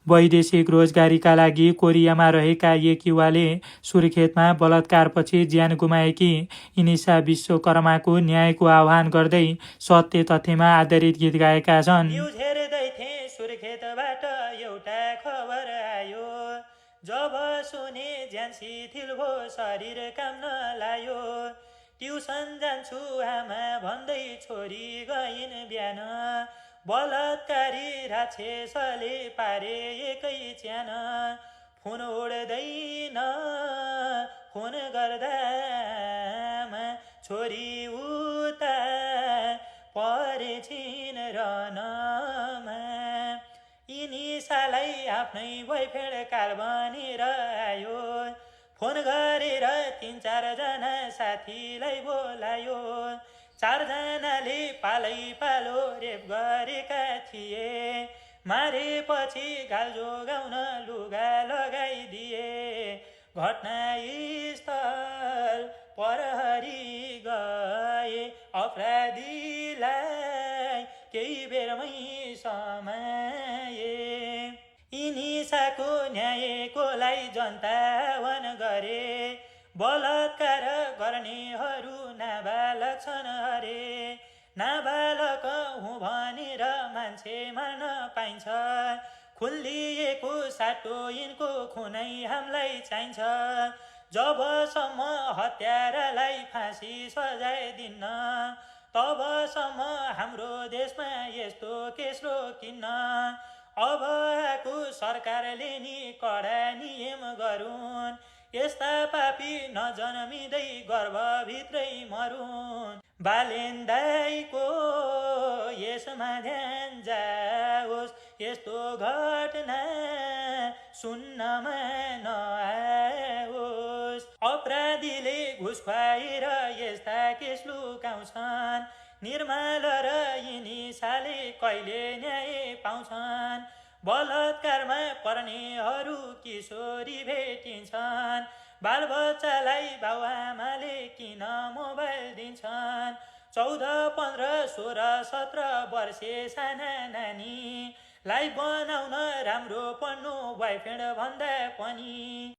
वैदेशिक रोजगारीका लागि कोरियामा रहेका एक युवाले सुर्खेतमा बलात्कारपछि ज्यान गुमाएकी इनिसा विश्वकर्माको न्यायको आह्वान गर्दै सत्य तथ्यमा आधारित गीत गाएका छन्। न्युज हेर्दै थिएँ सुर्खेतबाट एउटा खबर आयो, जब सुने ज्यान शिथिल भो शरीर काम नलायो। ट्युसन जान्छु आमा भन्दै छोरी गइन् बिहान, बलात्कारी राक्षसले पारे एकै च्यान। फोन उड्दैन फोन गर्दामा छोरी उता परेछिन् रनमा। इनिसालाई आफ्नै बोयफ्रेन्ड काल बनेर आयो, फोन गरेर 3-4 जना साथीलाई बोलायो। 4 जनाले पालै पालो रेप गरेका थिए, मारेपछि गाल जोगाउन लुगा लगाइदिए। घटनास्थल प्रहरी गए, अपराधीलाई केही बेरमै समाए। इनिसाको न्यायकोलाई जनता आह्वान गरे, बलात्कार गर्नेहरू नाबालक छन् अरे। नाबालक हुँ भनेर मान्छे मार्न पाइन्छ, खुल्लिएको साटो यिनको खुनै हामीलाई चाहिन्छ। जबसम्म हत्यारालाई फाँसी सजाय दिन्न, तबसम्म हाम्रो देशमा यस्तो केस रोकिन्न। अब आएको सरकारले नि कडा नियम गरून्, यस्ता पापी नजन्मिँदै गर्भभित्रै मरून्। बालेन दाइको यसमा ध्यान जाओस्, यस्तो घटना सुन्नमा नआओस्। अपराधीले घुस खुवाएर यस्ता केस लुकाउँछन्, निर्मल र इनिसाले कहिले न्याय पाउँछन्। बलात्कारमा पर्नेहरू किशोरी भेटिन्छन्, बालबच्चालाई बाउआमाले किन मोबाइल दिन्छन्। 14, 15, 16, 17 वर्षे साना नानीलाई बनाउन राम्रो पढ्नु बोयफ्रेन्ड भन्दा पनि।